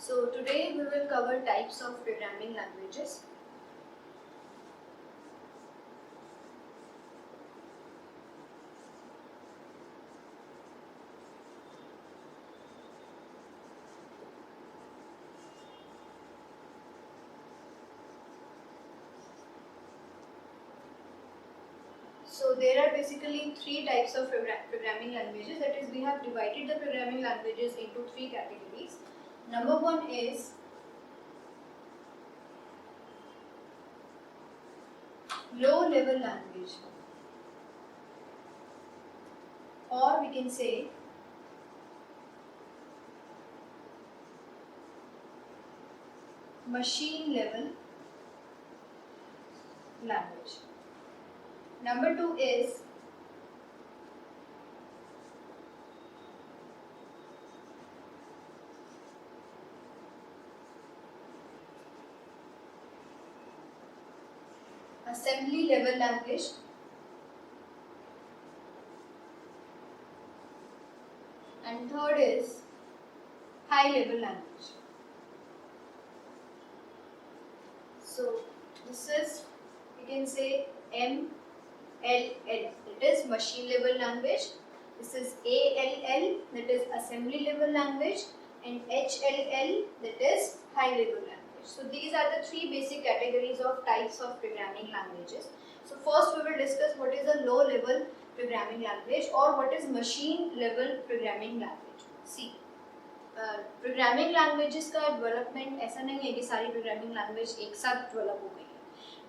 So today we will cover types of programming languages. So there are basically three types of programming languages. That is, we have divided the programming languages into three categories. Number one is low level language, or we can say machine level language. Number two is assembly level language. And third is high level language. So this is, we can say, MLL, that is machine level language. This is ALL, that is assembly level language, and HLL, that is high level language. So these are the three basic categories of types of programming languages. So first we will discuss what is a low level programming language or what is machine level programming language. See, programming languages का development ऐसा नहीं है कि सारी programming language एक साथ develop हो गई है.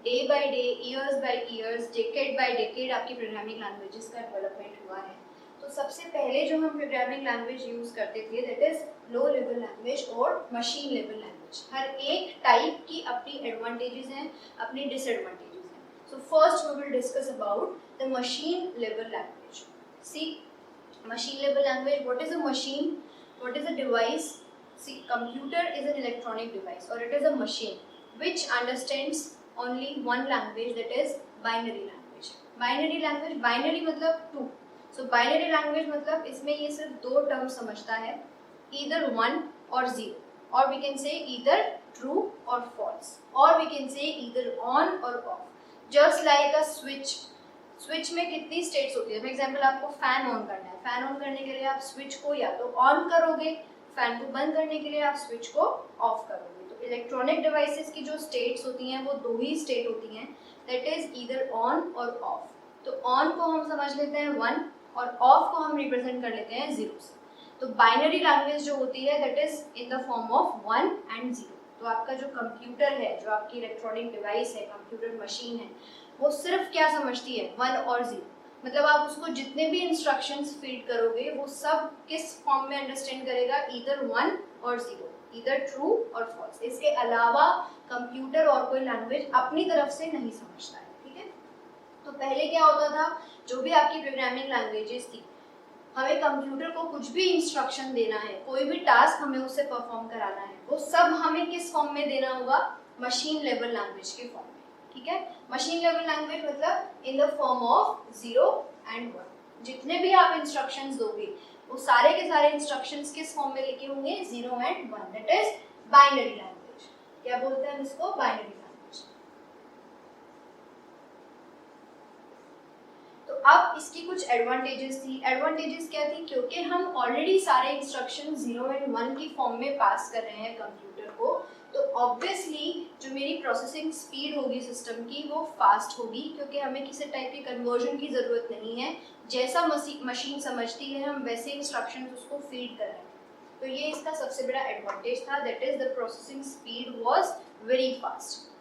Day by day, years bye years, decade bye decade आपकी प्रोग्रामिंग लैंग्वेजेस का डेवलपमेंट हुआ है. तो सबसे पहले जो हम प्रोग्रामिंग लैंग्वेज यूज़ करते थे that is low level language और मशीन लेवल लैंग्वेज. हर एक टाइप की अपनी एडवांटेजेस हैं, अपनी डिसएडवांटेजेस हैं. So first we will discuss about the machine level language. See, machine level language, what is a machine? What is a device? See, computer is an electronic device or it is a machine which understands only one language, that is binary language. Binary language, binary मतलब two. So binary language मतलब इसमें ये सिर्फ दो term समझता है, either one or zero, or we can say either true or false, or we can say either on or off. Just like a switch. Switch में कितनी स्टेट्स होती है? फॉर एग्जाम्पल आपको फैन ऑन करना है, fan on करने के लिए आप स्विच को या तो ऑन करोगे, फैन को बंद करने के लिए आप स्विच को ऑफ करोगे. तो इलेक्ट्रॉनिक डिवाइसेस की जो स्टेट्स होती हैं वो दो ही स्टेट होती हैं, दैट इज ईदर ऑन और ऑफ. तो ऑन को हम समझ लेते हैं 1 और ऑफ को हम रिप्रेजेंट कर लेते हैं 0 से. तो बाइनरी लैंग्वेज जो होती है that is in the form of 1 and 0. तो आपका जो कंप्यूटर है, जो आपकी इलेक्ट्रॉनिक डिवाइस है, कंप्यूटर मशीन है, वो सिर्फ क्या समझती है? 1 और 0. मतलब आप उसको जितने भी इंस्ट्रक्शंस फीड करोगे वो सब किस फॉर्म में अंडरस्टैंड करेगा? ईदर 1 और 0, ईदर ट्रू और फॉल्स. इसके अलावा कंप्यूटर और कोई लैंग्वेज अपनी तरफ से नहीं समझता है. ठीक है. तो पहले क्या होता था, जो भी आपकी प्रोग्रामिंग लैंग्वेजेस थी, हमें कंप्यूटर को कुछ भी इंस्ट्रक्शन देना है, कोई भी टास्क हमें उससे परफॉर्म कराना है, वो सब हमें किस फॉर्म में देना होगा? मशीन लेवल लैंग्वेज के फॉर्म में. ठीक है. मशीन लेवल लैंग्वेज मतलब इन द फॉर्म ऑफ 0 एंड 1. जितने भी आप इंस्ट्रक्शंस दोगे वो सारे के सारे इंस्ट्रक्शंस किस फॉर्म में लिखे होंगे? 0 and 1. That is binary language. क्या बोलते हैं इसको? Binary language. तो अब इसकी कुछ एडवांटेजेस थी. एडवांटेजेस क्या थी? क्योंकि हम ऑलरेडी सारे इंस्ट्रक्शन 0 एंड 1 की फॉर्म में पास कर रहे हैं कंप्यूटर को, तो ऑब्वियसली जो मेरी प्रोसेसिंग स्पीड होगी सिस्टम की वो फास्ट होगी, क्योंकि हमें किसी टाइप की कन्वर्जन की ज़रूरत नहीं है. जैसा मशीन समझती है हम वैसे इंस्ट्रक्शंस उसको फीड कर रहे हैं. तो ये इसका सबसे बड़ा एडवांटेज था, that is the processing speed was very fast.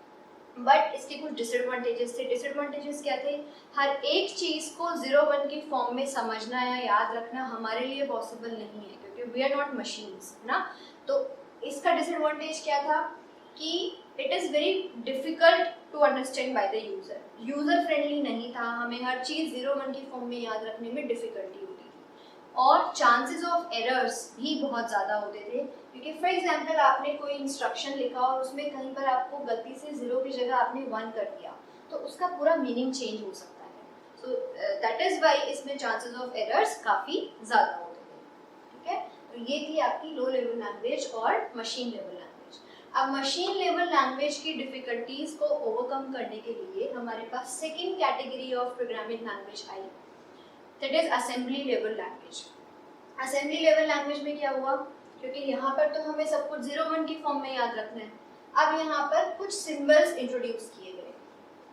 But इसके कुछ डिसएडवांटेजेस थे. डिसएडवांटेजेस क्या थे? हर एक चीज़ को 0-1 की फॉर्म में समझना या याद रखना हमारे लिए पॉसिबल नहीं है, क्योंकि वी आर नॉट मशीन्स ना. तो इसका डिसएडवांटेज क्या था कि it is very difficult to understand by the user. User friendly नहीं था, हमें हर चीज़ 0-1 की फॉर्म में याद रखने में डिफ़िकल्टी होती थी, और चांसेस ऑफ एरर्स भी बहुत ज़्यादा होते थे. क्योंकि फॉर एग्जांपल आपने कोई इंस्ट्रक्शन लिखा और उसमें कहीं पर आपको गलती से 0 की जगह आपने 1 कर दिया, तो उसका पूरा मीनिंग चेंज हो सकता है. सो दैट इज़ वाई इसमें चांसेस ऑफ एरर्स काफ़ी ज़्यादा होते थे. ठीक है. तो ये थी आपकी लो लेवल लैंग्वेज और मशीन लेवल लैंग्वेज। अब मशीन लेवल लैंग्वेज की डिफिकल्टीज को ओवरकम करने के लिए हमारे पास second category of programming language आई, that is assembly level language. Assembly level language में क्या हुआ, क्योंकि यहाँ पर तो हमें सब कुछ 0-1 की फॉर्म में याद रखना है, अब यहाँ पर कुछ सिंबल्स इंट्रोड्यूस किए गए।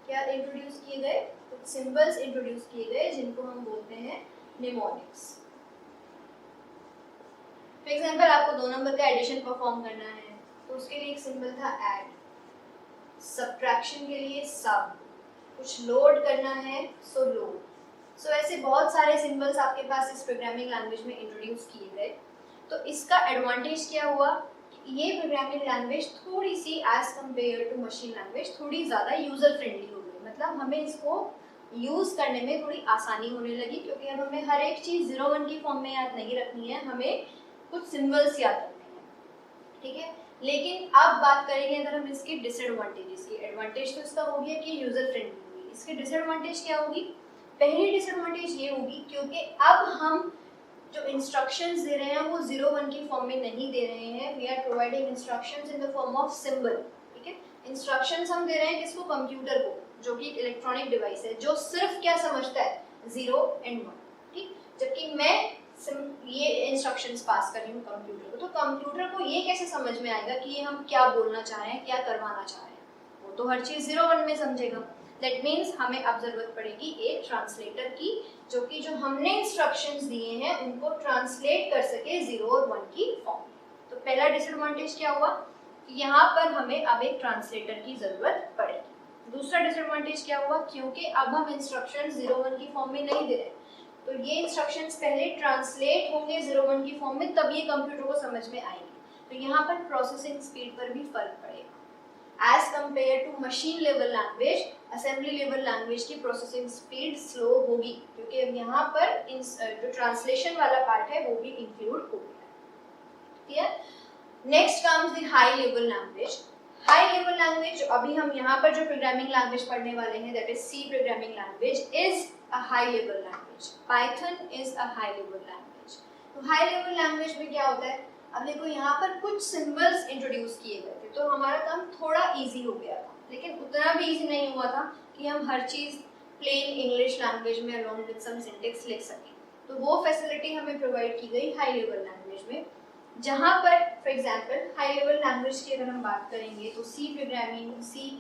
क्या इंट्रोड्यूस किए गए? कुछ सिंबल्स इंट्रोड्यूस किए गए जिनको हम बोलते हैं निमोनिक्स। फॉर एग्जाम्पल आपको 2 नंबर का एडिशन परफॉर्म करना है तो उसके लिए एक सिंबल था ऐड, सब्ट्रैक्शन के लिए सब, कुछ लोड करना है सो लोड। सो ऐसे बहुत सारे सिंबल्स आपके पास इस प्रोग्रामिंग लैंग्वेज में इंट्रोड्यूस किए गए। तो इसका एडवांटेज क्या हुआ, ये प्रोग्रामिंग लैंग्वेज थोड़ी सी as compare to machine language थोड़ी ज़्यादा यूज़र फ्रेंडली हो गई, मतलब हमें इसको यूज़ करने में थोड़ी आसानी होने लगी, क्योंकि अब हमें हर एक चीज़ 0-1 की फॉर्म में याद नहीं रखनी है, हमें कुछ सिंबल्स याद रखने हैं, ठीक है। लेकिन अब बात करेंगे अगर हम इसकी डिसएडवांटेजेस की। एडवांटेज तो इसका हो गया कि यूज़र फ्रेंडली होगी, इसकी डिसएडवांटेज क्या होगी? पहली डिसएडवांटेज ये होगी क्योंकि अब हम जो इंस्ट्रक्शंस दे रहे हैं वो 0-1 की फॉर्म में नहीं दे रहे हैं, we are providing instructions in the form of symbol, ठीक है। इंस्ट्रक्शंस हम दे रहे हैं किसको? कंप्यूटर को, जो कि इलेक्ट्रॉनिक डिवाइस है, जो सिर्फ क्या समझता है? 0 और 1, ठीक। जबकि मैं ये इंस्ट्रक्शंस पास कर रही हूँ कंप्यूटर को, तो कंप्यूटर को ये कैसे समझ में आएगा कि ये हम क्या बोलना चाह रहे हैं, क्या करवाना चाह रहे हैं? वो तो हर चीज़ 0-1 में समझेगा। दैट मीन्स हमें अब जरूरत पड़ेगी एक ट्रांसलेटर की, जो कि जो हमने इंस्ट्रक्शंस दिए हैं उनको ट्रांसलेट कर सके 0 और 1 की फॉर्म। तो पहला डिसएडवांटेज क्या हुआ, यहाँ पर हमें अब एक ट्रांसलेटर की जरूरत पड़ेगी। दूसरा डिसएडवांटेज क्या हुआ, क्योंकि अब हम इंस्ट्रक्शंस 0-1 की फॉर्म में नहीं दे रहे, तो ये इंस्ट्रक्शंस पहले ट्रांसलेट होंगे 0-1 की फॉर्म में, तब ये कंप्यूटर को समझ में आएंगे। तो यहाँ पर प्रोसेसिंग स्पीड पर भी फर्क पड़ेगा। As compared to machine level language, assembly level language की प्रोसेसिंग स्पीड स्लो होगी, क्योंकि अब यहाँ पर जो ट्रांसलेशन वाला पार्ट है वो भी इंक्लूड हो गया। ठीक है। Next comes the high level language. High level language, अभी हम यहाँ पर जो प्रोग्रामिंग लैंग्वेज पढ़ने वाले हैं, that is C programming language, is a high level language. Python is a high level language. तो हाई लेवल लैंग्वेज में क्या होता है, अब देखो यहाँ पर कुछ सिंबल्स इंट्रोड्यूस किए गए थे, तो हमारा काम थोड़ा इजी हो गया था, लेकिन उतना भी इजी नहीं हुआ था कि हम हर चीज़ प्लेन इंग्लिश लैंग्वेज में अलोंग विद सम सिंटेक्स लिख सकें। तो वो फैसिलिटी हमें प्रोवाइड की गई हाई लेवल लैंग्वेज में, जहाँ पर for example high level language की अगर हम बात करेंगे तो C programming, C++,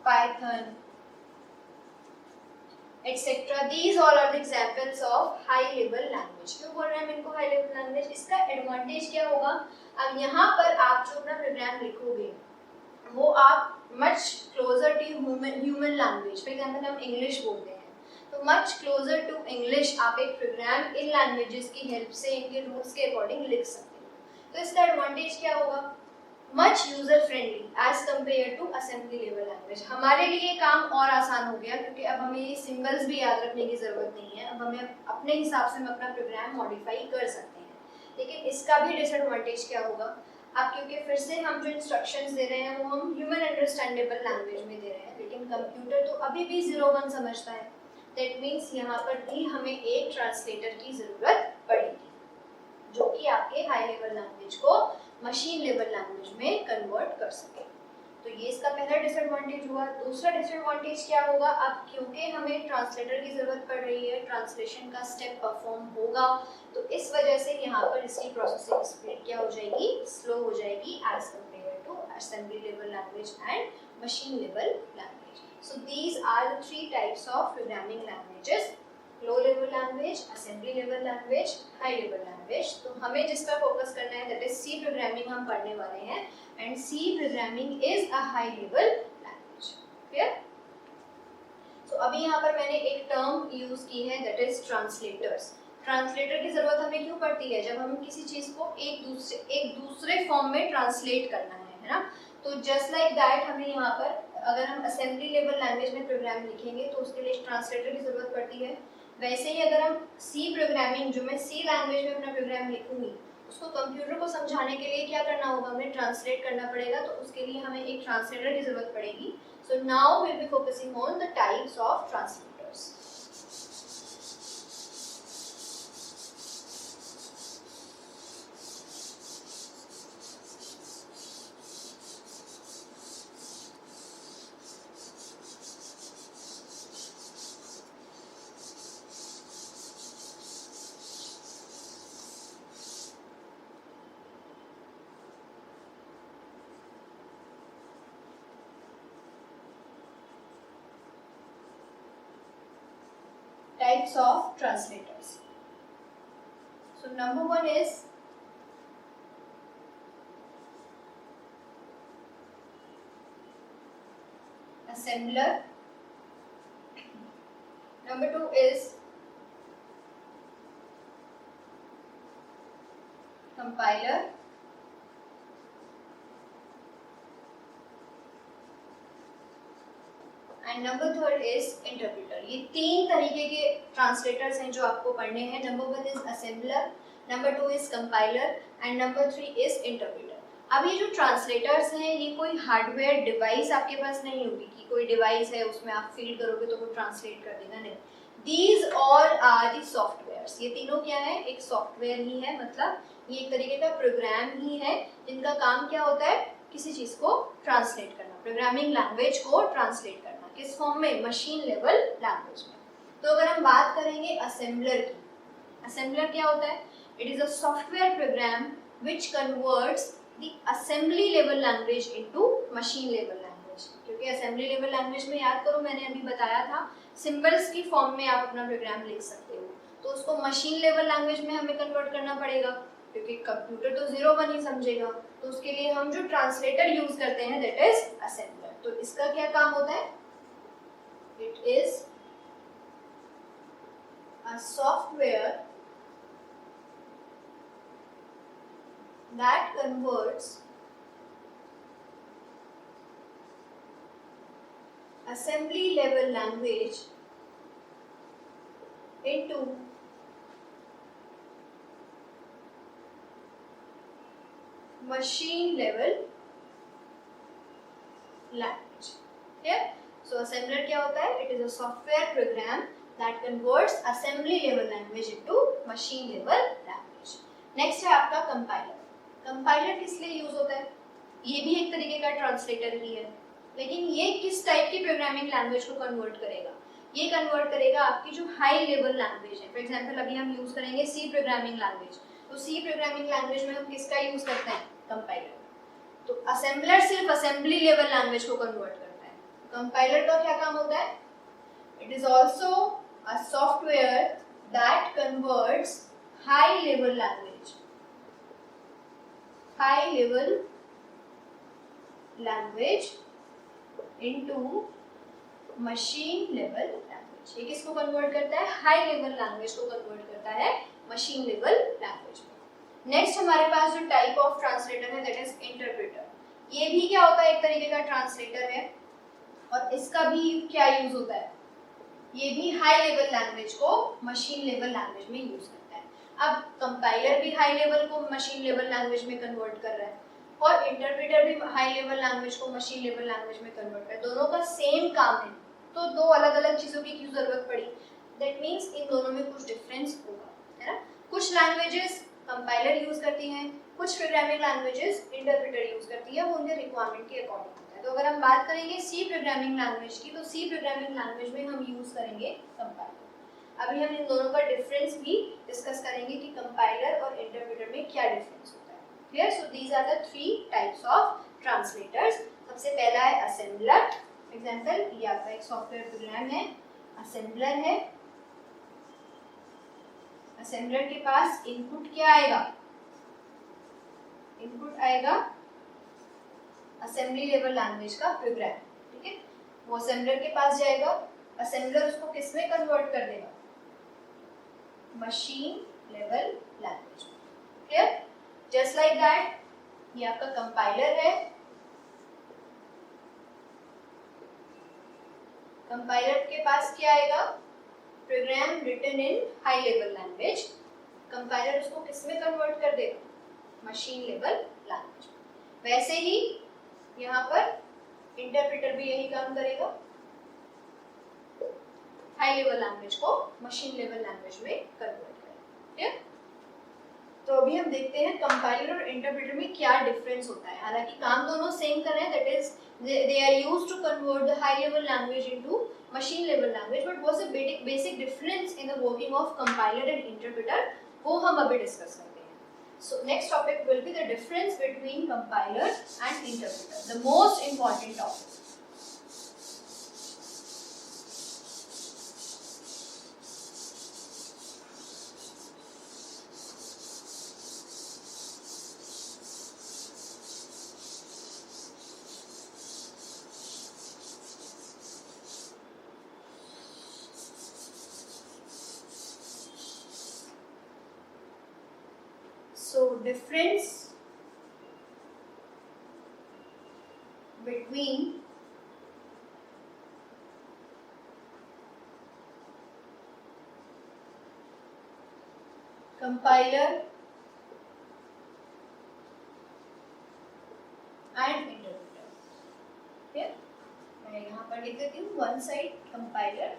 Python, etc. These all are the examples of high level language. क्यों बोल रहे हैं हम इनको high level language? इसका एडवांटेज क्या होगा, अब यहाँ पर आप जो अपना प्रोग्राम लिखोगे वो आप much closer to human language, for example हम इंग्लिश बोलते हैं, तो मच क्लोजर टू इंग्लिश आप एक प्रोग्राम इन लैंग्वेजेस की हेल्प से इनके रूल्स के अकॉर्डिंग लिख सकते हैं। तो इसका एडवांटेज क्या होगा, much user friendly as compare to assembly level language. हमारे लिए काम और आसान हो गया, क्योंकि अब हमें ये सिंबल्स भी याद रखने की जरूरत नहीं है, अब हमें अपने हिसाब से हम अपना प्रोग्राम मॉडिफाई कर सकते हैं। लेकिन इसका भी डिसएडवांटेज क्या होगा, अब क्योंकि फिर से हम जो इंस्ट्रक्शंस दे रहे हैं वो हम ह्यूमन अंडरस्टैंडेबल लैंग्वेज में दे रहे हैं, लेकिन कंप्यूटर तो अभी भी 0-1 समझता है। दैट मीन्स यहाँ पर भी हमें एक ट्रांसलेटर की जरूरत पड़ेगी, जो कि आपके हाई लेवल लैंग्वेज को मशीन लेवल लैंग्वेज में कन्वर्ट कर सके। तो ये इसका पहला डिसएडवांटेज हुआ। दूसरा डिसएडवांटेज क्या होगा, अब क्योंकि हमें ट्रांसलेटर की जरूरत पड़ रही है, ट्रांसलेशन का स्टेप परफॉर्म होगा, तो इस वजह से यहाँ पर इसकी प्रोसेसिंग स्पीड क्या हो जाएगी, स्लो हो जाएगी as compare to assembly level language and machine level language. So these are the 3 types of programming languages, low level language, assembly level language, high level language. तो हमें जिस पर फोकस करना है दैट इज सी प्रोग्रामिंग हम पढ़ने वाले हैं, and C programming is a high level language. Clear? So अभी यहाँ पर मैंने एक टर्म यूज की है दैट इज ट्रांसलेटर्स। ट्रांसलेटर की जरूरत हमें क्यों पड़ती है, जब हम किसी चीज को एक दूसरे फॉर्म में ट्रांसलेट करना है ना। तो जस्ट लाइक दैट हमें यहाँ पर अगर हम असेंबली लेवल लैंग्वेज में प्रोग्राम लिखेंगे तो उसके लिए ट्रांसलेटर की जरूरत पड़ती है। वैसे ही अगर हम सी प्रोग्रामिंग, जो मैं सी लैंग्वेज में अपना प्रोग्राम लिखूंगी, उसको कंप्यूटर को समझाने के लिए क्या करना होगा, हमें ट्रांसलेट करना पड़ेगा, तो उसके लिए हमें एक ट्रांसलेटर की जरूरत पड़ेगी। So now we will be focusing on the types of translators. types of translators. So number one is assembler. Number two is compiler. And number third is interpreter. ये तीन तरीके के ट्रांसलेटर्स हैं जो आपको पढ़ने हैं. Number one is assembler, number two is compiler and number three is interpreter. अब ये जो ट्रांसलेटर्स हैं ये कोई हार्डवेयर डिवाइस आपके पास नहीं होगी कि कोई डिवाइस है उसमें आप फीड करोगे तो वो ट्रांसलेट कर देगा. नहीं, these all are the softwares. ये तीनों क्या है, एक सॉफ्टवेयर ही है. मतलब ये एक तरीके का प्रोग्राम ही है जिनका काम क्या होता है, किसी चीज को ट्रांसलेट करना, प्रोग्रामिंग लैंग्वेज को ट्रांसलेट करना. किस फॉर्म में, मशीन लेवल लैंग्वेज में. तो अगर हम बात करेंगे असेंबलर की, असेंबलर क्या होता है, it is a software program which converts the assembly level language into machine level language. क्योंकि असेंबली लेवल लैंग्वेज में याद करो मैंने अभी बताया था सिंबल्स की फॉर्म में आप अपना प्रोग्राम लिख सकते हो. तो उसको मशीन लेवल लैंग्वेज में हमें कन्वर्ट करना पड़ेगा क्योंकि कंप्यूटर तो 0 1 ही समझेगा. तो उसके लिए हम जो ट्रांसलेटर यूज करते हैं दैट इज असेंबलर. तो इसका क्या काम होता है, it is a software that converts assembly level language into machine level language. Clear? So assembler क्या होता है, it is a software program that converts assembly level language into machine level language. Next है आपका compiler. Compiler किस लिए use होता है, ये भी एक तरीके का ट्रांसलेटर ही है, लेकिन ये किस टाइप की प्रोग्रामिंग लैंग्वेज को कन्वर्ट करेगा, ये कन्वर्ट करेगा आपकी जो हाई लेवल लैंग्वेज है. फॉर एग्जांपल अभी हम यूज करेंगे सी प्रोग्रामिंग लैंग्वेज. तो सी प्रोग्रामिंग लैंग्वेज में हम किसका यूज करते हैं, कंपाइलर. तो असेंबलर सिर्फ असेंबली लेवल लैंग्वेज को कन्वर्ट करता है. कंपाइलर का क्या काम होता है, it is also a software that converts high level language, high level language into machine level language. ये किसको कन्वर्ट करता है, हाई लेवल लैंग्वेज को कन्वर्ट करता है मशीन लेवल लैंग्वेज में. नेक्स्ट हमारे पास जो टाइप ऑफ ट्रांसलेटर है दैट इज इंटरप्रेटर. ये भी क्या होता है, एक तरीके का ट्रांसलेटर है और इसका भी क्या यूज होता है, ये भी हाई लेवल लैंग्वेज को मशीन लेवल लैंग्वेज में यूज करता है. अब कंपाइलर भी हाई लेवल को मशीन लेवल लैंग्वेज में कन्वर्ट कर रहा है और इंटरप्रेटर भी हाई लेवल लैंग्वेज को मशीन लेवल लैंग्वेज में कन्वर्ट कर रहा है. दोनों का सेम काम है, तो दो अलग अलग चीजों की क्यों जरूरत पड़ी, दैट मीन्स इन दोनों में कुछ डिफरेंस होगा, है ना. कुछ लैंग्वेजेस कंपाइलर यूज करती हैं, कुछ प्रोग्रामिंग लैंग्वेजेस इंटरप्रेटर यूज करती है, वो उनके रिक्वायरमेंट के अकॉर्डिंग होता है. तो अगर हम बात करेंगे सी प्रोग्रामिंग लैंग्वेज की, तो सी प्रोग्रामिंग लैंग्वेज में हम यूज करेंगे कंपाइलर. अभी हम इन दोनों का डिफरेंस भी डिस्कस करेंगे कि कंपाइलर और इंटरप्रेटर में क्या डिफरेंस होता है. Clear? So these are the 3 types of translators. सबसे पहला है असेंबलर. एग्जांपल, ये आपका एक सॉफ्टवेयर प्रोग्राम है, असेंबलर है. असेंबलर के पास इनपुट क्या आएगा, इनपुट आएगा असेंबली लेवल लैंग्वेज का प्रोग्राम. ठीक है, वो असेंबलर के पास जाएगा, असेंबलर उसको किस में कन्वर्ट कर देगा, machine level language. Clear? Just like that ये आपका कंपाइलर है. कंपाइलर के पास क्या आएगा, program written in high level language. Compiler उसको किस में कन्वर्ट कर देगा, मशीन लेवल लैंग्वेज. वैसे ही यहाँ पर इंटरप्रेटर भी यही काम करेगा, हाई लेवल लैंग्वेज को मशीन लेवल लैंग्वेज में कन्वर्ट करेगा. ठीक है, तो अभी हम देखते हैं कंपाइलर और इंटरप्रेटर में क्या डिफरेंस होता है. हालांकि काम दोनों सेम कर रहे हैं, that is they are used to convert the high level language into machine level language, but what's the basic difference in the working of compiler and interpreter, वो हम अभी डिस्कस करते हैं. So next topic will be the difference between compiler and interpreter, the most important topic. So difference between compiler and interpreter. ठीक, मैं यहाँ पर लिख देती हूँ one side compiler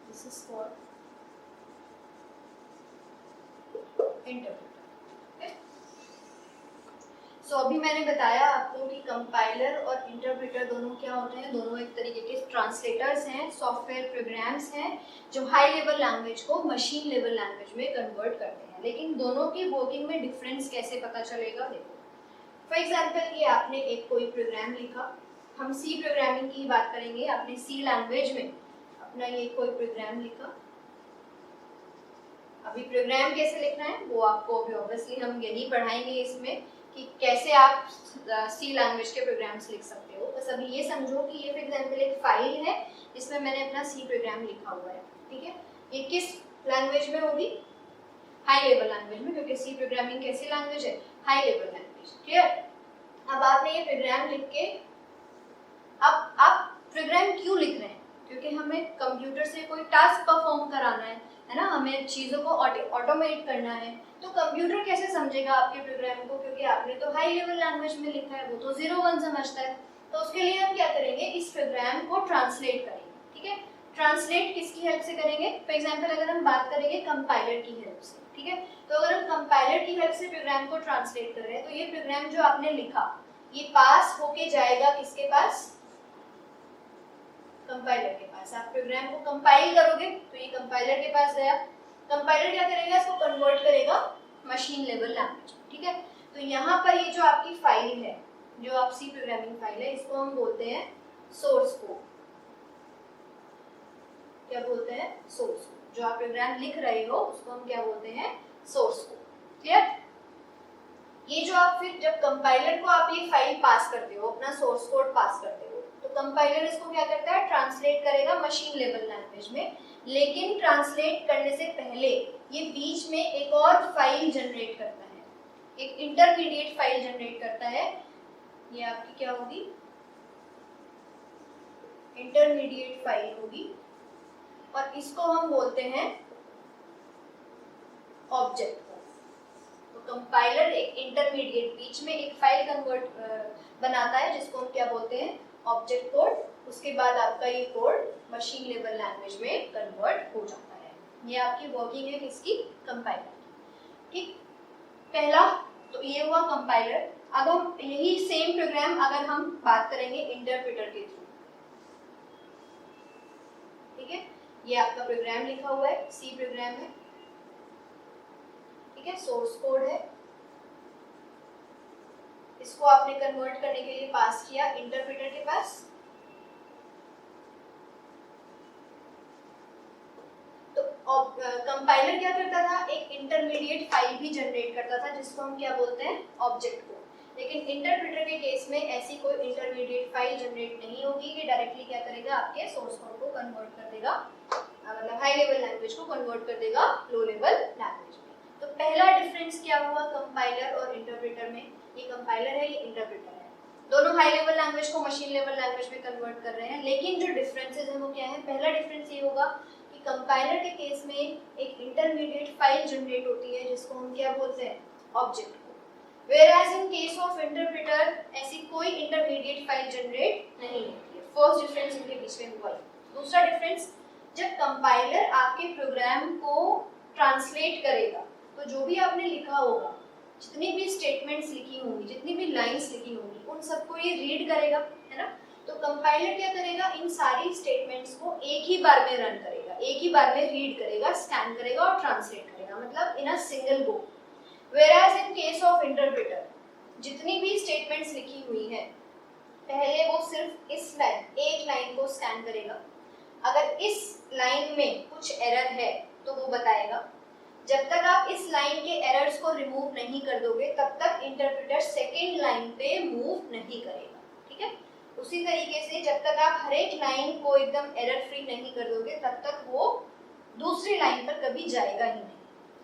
this is for interpreter. सो अभी मैंने बताया आपको कि कंपाइलर और इंटरप्रेटर दोनों क्या होते हैं, दोनों एक तरीके के ट्रांसलेटर्स हैं, सॉफ्टवेयर प्रोग्राम्स हैं जो हाई लेवल लैंग्वेज को मशीन लेवल लैंग्वेज में कन्वर्ट करते हैं। लेकिन दोनों की वर्किंग में डिफरेंस कैसे पता चलेगा, देखो फॉर एग्जांपल ये आपने एक कोई प्रोग्राम लिखा, हम सी प्रोग्रामिंग की बात करेंगे, आपने सी लैंग्वेज में अपना ये कोई प्रोग्राम लिखा। अभी प्रोग्राम कैसे लिखना है वो आपको अभी ऑब्वियसली हम यही पढ़ाएंगे इसमें कि कैसे आप सी लैंग्वेज के प्रोग्राम्स लिख सकते हो। बस अभी ये समझो कि ये फॉर एग्जांपल एक फाइल है जिसमें मैंने अपना सी प्रोग्राम लिखा हुआ है, ठीक है। ये किस लैंग्वेज में होगी, हाई लेवल लैंग्वेज में, क्योंकि सी प्रोग्रामिंग कैसी लैंग्वेज है, हाई लेवल लैंग्वेज, क्लियर। अब आपने ये प्रोग्राम लिख के, अब आप प्रोग्राम क्यों लिख रहे हैं, क्योंकि हमें कंप्यूटर से कोई टास्क परफॉर्म कराना है ना, हमें चीज़ों को ऑटोमेट करना है। तो कंप्यूटर कैसे समझेगा आपके प्रोग्राम को, क्योंकि आपने तो हाई लेवल लैंग्वेज में लिखा है, वो तो 0-1 समझता है। तो उसके लिए हम क्या करेंगे, इस प्रोग्राम को ट्रांसलेट करेंगे, ठीक है। ट्रांसलेट किसकी हेल्प से करेंगे, फॉर एग्जांपल अगर हम बात करेंगे कंपाइलर की हेल्प से, ठीक है। तो अगर हम कंपाइलर की हेल्प से प्रोग्राम को ट्रांसलेट कर रहे हैं, तो ये प्रोग्राम जो आपने लिखा ये पास होके जाएगा किसके पास, कंपाइलर के पास। आप प्रोग्राम को कंपाइल करोगे तो ये कंपाइलर के पास गया, कंपाइलर क्या करेगा, इसको कन्वर्ट करेगा मशीन लेवल लैंग्वेज, ठीक है। तो यहाँ पर ये जो आपकी फाइल है, जो आप सी प्रोग्रामिंग फाइल है, इसको हम बोलते हैं सोर्स कोड। क्या बोलते हैं, सोर्स कोड। जो आप प्रोग्राम लिख रहे हो उसको हम क्या बोलते हैं, सोर्स कोड, क्लियर। ये जो आप फिर जब कंपाइलर को आप ये फाइल पास करते हो, अपना सोर्स कोड पास करते हो, तो कंपाइलर इसको क्या करता है, ट्रांसलेट करेगा मशीन लेवल लैंग्वेज में। लेकिन ट्रांसलेट करने से पहले ये बीच में एक और फाइल जनरेट करता है, एक इंटरमीडिएट फाइल जनरेट करता है। ये आपकी क्या होगी, इंटरमीडिएट फाइल होगी, और इसको हम बोलते हैं ऑब्जेक्ट। तो कंपाइलर एक इंटरमीडिएट बीच में एक फाइल बनाता है जिसको हम क्या बोलते हैं, ऑब्जेक्ट कोड। उसके बाद आपका ये कोड मशीन लेवल लैंग्वेज में कन्वर्ट हो जाता है। ये आपकी वर्किंग है किसकी, कंपाइलर, ठीक। पहला तो ये हुआ कंपाइलर। अब हम यही सेम प्रोग्राम अगर हम बात करेंगे इंटरप्रेटर के थ्रू, ठीक है। ये आपका प्रोग्राम लिखा हुआ है, सी प्रोग्राम है, ठीक है, सोर्स कोड है। इसको आपने कन्वर्ट करने के लिए पास किया इंटरप्रेटर के पास। तो कंपाइलर क्या करता था, एक इंटरमीडिएट फाइल भी जनरेट करता था जिसको हम क्या बोलते हैं, ऑब्जेक्ट कोड। लेकिन इंटरप्रेटर के केस में ऐसी कोई इंटरमीडिएट फाइल जनरेट नहीं होगी कि डायरेक्टली क्या करेगा, आपके सोर्स कोड को कन्वर्ट कर देगा, मतलब हाई लेवल लैंग्वेज को कन्वर्ट कर देगा लो लेवल लैंग्वेज में। तो पहला डिफरेंस क्या हुआ कंपाइलर और इंटरप्रेटर में, ये कंपाइलर है, ये इंटरप्रेटर है, दोनों हाई लेवल लैंग्वेज को मशीन लेवल लैंग्वेज में कन्वर्ट कर रहे हैं। लेकिन जो डिफरेंसेस हैं वो क्या है, पहला डिफरेंस ये होगा कि कंपाइलर के केस में एक इंटरमीडिएट फाइल जनरेट होती है जिसको हम क्या बोलते हैं, object code. Whereas in case of interpreter ऐसी कोई इंटरमीडिएट फाइल जनरेट नहीं होती है। फर्स्ट डिफरेंस इनके बीच में हुआ। दूसरा डिफरेंस, जब कंपाइलर आपके प्रोग्राम को ट्रांसलेट करेगा तो जो भी आपने लिखा होगा, जितनी भी स्टेटमेंट्स लिखी होंगी, जितनी भी लाइंस लिखी होंगी, उन सबको ये रीड करेगा, है ना। तो कंपाइलर क्या करेगा, इन सारी स्टेटमेंट्स को एक ही बार में रन करेगा, एक ही बार में रीड करेगा, स्कैन करेगा और ट्रांसलेट करेगा, मतलब in a single go. Whereas in case of interpreter, जितनी भी स्टेटमेंट्स लिखी हुई है, पहले वो सिर्फ इस लाइन, एक लाइन को स्कैन करेगा। अगर इस लाइन में कुछ एरर है तो वो बताएगा। जब तक आप इस लाइन के एरर्स को रिमूव नहीं कर दोगे तब तक इंटरप्रेटर सेकेंड लाइन पे मूव नहीं करेगा, ठीक है। उसी तरीके से जब तक आप हर एक लाइन को एकदम एरर फ्री नहीं कर दोगे तब तक वो दूसरी लाइन पर कभी जाएगा ही नहीं।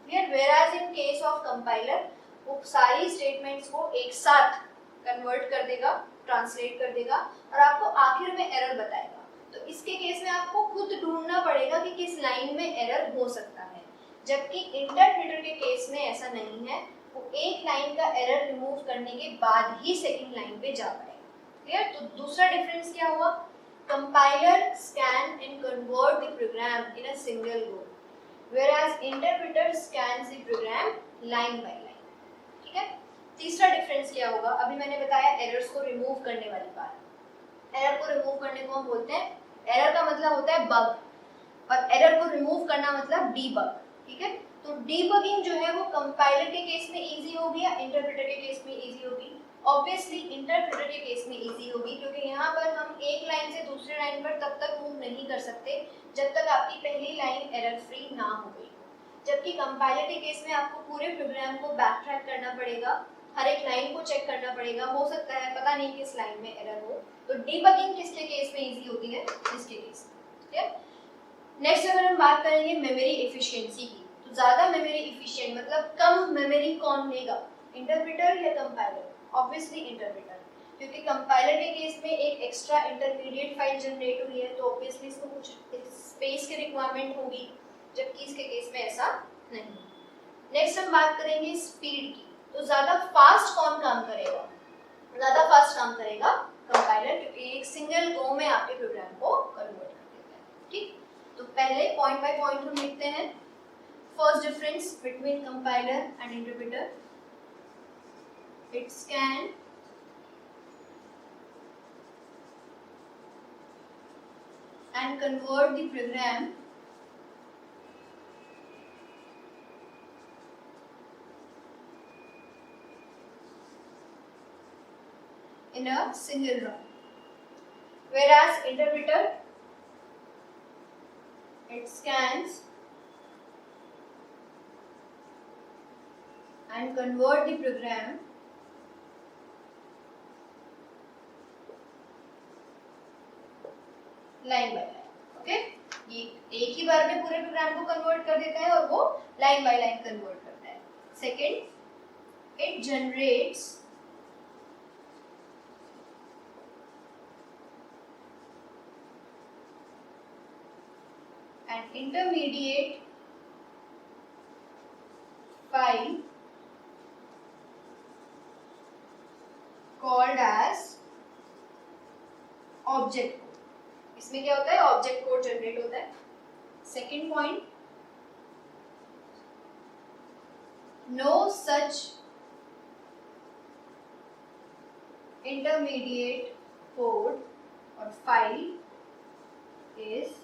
Clear? Whereas in case of compiler वो सारी स्टेटमेंट्स को एक साथ कन्वर्ट कर देगा, ट्रांसलेट कर देगा और आपको आखिर में एरर बताएगा। तो इसके केस में आपको खुद ढूंढना पड़ेगा कि किस लाइन में एरर हो सकता है, जबकि इंटरप्रेटर के केस में ऐसा नहीं है, वो एक लाइन का एरर रिमूव करने के बाद ही सेकंड लाइन पे जा पाएगा। क्लियर? तो दूसरा डिफरेंस क्या हुआ? Compiler scan and convert the program in a single go, whereas interpreter scans the program line by line। ठीक है? तीसरा डिफरेंस क्या होगा? अभी मैंने बताया एरर्स को रिमूव करने वाली बात। एरर को रिमूव करने को हम बोलते हैं, एरर का मतलब होता है बग और एरर को रिमूव करना मतलब डीबग। ठीक है? तो डीबगिंग जो है वो कंपाइलर के केस में इजी होगी या इंटरप्रेटर के केस में इजी होगी? ऑब्वियसली इंटरप्रेटर के केस में इजी होगी, क्योंकि यहाँ पर हम एक लाइन से दूसरी लाइन पर तब तक मूव नहीं कर सकते जब तक आपकी पहली लाइन एरर फ्री ना हो गई। जबकि कंपाइलर के केस में आपको पूरे प्रोग्राम को बैक ट्रैक करना पड़ेगा, हर एक लाइन को चेक करना पड़ेगा, हो सकता है पता नहीं किस लाइन में एरर हो। तो डीबगिंग किसके केस में इजी होती है? इसके केस में। ठीक है? नेक्स्ट अगर हम बात करेंगे मेमोरी एफिशिएंसी की, तो ज्यादा मेमोरी एफिशिएंट मतलब कम मेमोरी कौन लेगा, इंटरप्रेटर या कंपाइलर? ऑब्वियसली इंटरप्रेटर, क्योंकि कंपाइलर के केस में एक एक्स्ट्रा इंटरमीडिएट फाइल जनरेट हुई है तो ऑब्वियसली इसको कुछ स्पेस की रिक्वायरमेंट होगी, जबकि इसके केस में ऐसा नहीं। नेक्स्ट हम बात करेंगे स्पीड की, तो ज्यादा फास्ट कौन काम करेगा? ज्यादा फास्ट काम करेगा कंपाइलर, क्योंकि एक सिंगल गो में आपके प्रोग्राम को कन्वर्ट कर देता है। ठीक? तो पहले पॉइंट बाय पॉइंट हम लिखते हैं। First difference between compiler and interpreter, it scan and convert the program in a single run, whereas interpreter it scans and convert the program line by line. Okay? ये एक ही बार में पूरे programme को convert कर देता है और वो लाइन बाय लाइन कन्वर्ट करता है। Second, it generates an intermediate file called as object code। इसमें क्या होता है? ऑब्जेक्ट कोड जनरेट होता है। Second point, no such intermediate code और फाइल इज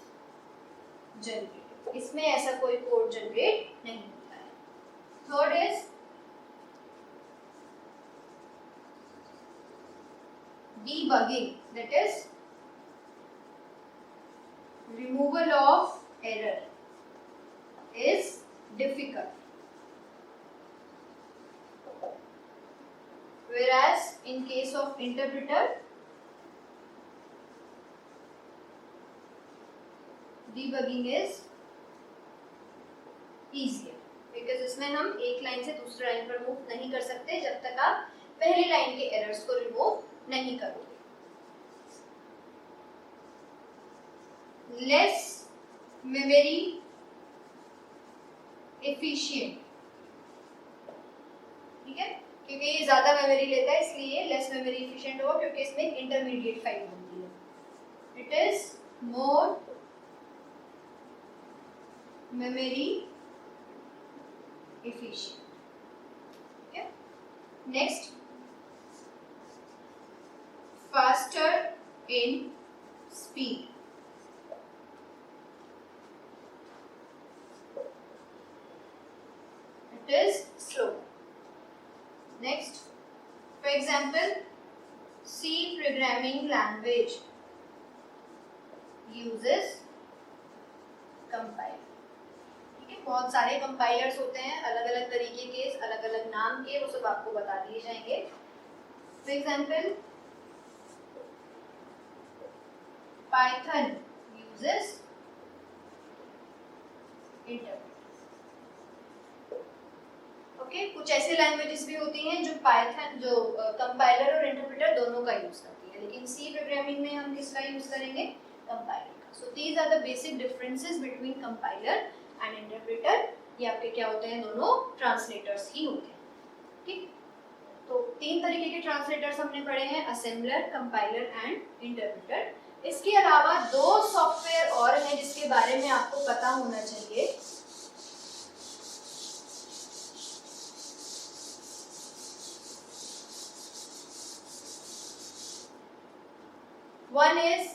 जनरेटेड, इसमें ऐसा कोई कोड जनरेट नहीं होता है। Third is debugging, that is removal of error is difficult, whereas in case of interpreter debugging is easier, because इसमें हम एक लाइन से दूसरी लाइन पर मूव नहीं कर सकते जब तक आप पहली लाइन के एरर्स को रिमूव नहीं करोगे। लेस मेमोरी एफिशिएंट, ठीक है, क्योंकि ये ज्यादा मेमोरी लेता है इसलिए लेस मेमोरी एफिशिएंट होगा, क्योंकि इसमें इंटरमीडिएट फाइल होती है। It is more memory efficient. ठीक है? Next, faster in speed, it is slow। Next, for example, C programming language uses compiler। ठीक है, बहुत सारे कंपाइलर्स होते हैं अलग अलग तरीके के, अलग अलग नाम के, वो सब आपको बता दिए जाएंगे। For example, Python uses interpreter. Okay, कुछ ऐसे लैंग्वेजेस भी होती हैं जो पाइथन जो कंपाइलर और इंटरप्रेटर दोनों का यूज करती है, लेकिन सी प्रोग्रामिंग में हम किसका यूज करेंगे? कंपाइलर का। So these are the basic differences between compiler and interpreter. ये आपके क्या होते हैं? दोनों ट्रांसलेटर्स ही होते हैं। ठीक, तो तीन तरीके के ट्रांसलेटर्स हमने पढ़े हैं, असेंबलर, कंपाइलर एंड इंटरप्रेटर। इसके अलावा दो सॉफ्टवेयर और हैं जिसके बारे में आपको पता होना चाहिए। One is